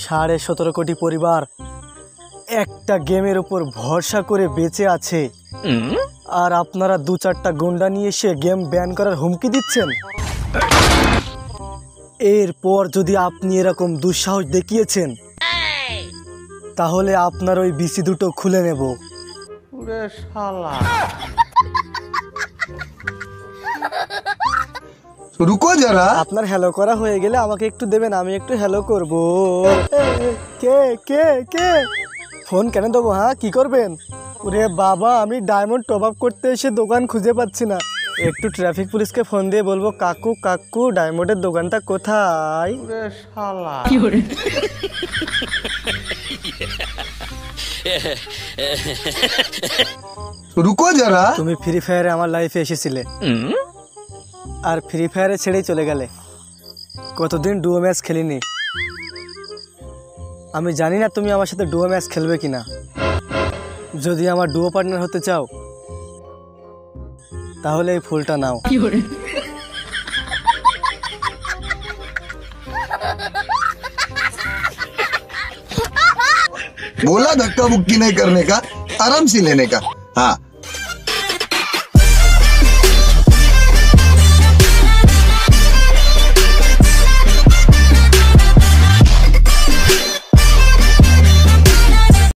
17.5 কোটি পরিবার একটা গেমের উপর ভরসা করে বেঁচে আছে, আর আপনারা 2-4টা গুন্ডা নিয়ে এসে গেম ব্যান করার হুমকি দিচ্ছেন। এরপর যদি আপনি এরকম দুঃসাহস দেখিয়েছেন তাহলে আপনার ওই বিসি দুটো খুলে নেব। রুকো যারা, আপনার হ্যালো করা হয়ে গেলে আমাকে একটু দেবেন, আমি একটু হ্যালো করব। কে কে কে ফোন কেন দেবো? হ্যাঁ, কি করবেন? ওরে বাবা, আমি ডায়মন্ড টপ আপ করতে এসে দোকান খুঁজে পাচ্ছি না। একটু ট্রাফিক পুলিশকে ফোন দিয়ে বলবো, কাকু কাকু ডায়মন্ডের দোকানটা কোথায়? রুকো যারা। তুমি ফ্রি ফায়ারে আমার লাইফে এসেছিলে আর ফ্রি ফায়ারে ছেড়েই চলে গেলে। কতদিন ডুও ম্যাচ খেলিনি। আমি জানি না তুমি আমার সাথে ডুও ম্যাচ খেলবে কিনা। যদি আমার ডুও পার্টনার হতে চাও তাহলে এই ফুলটা নাও। बोला धक्का मुक्की नहीं करने का, आराम से लेने का। हाँ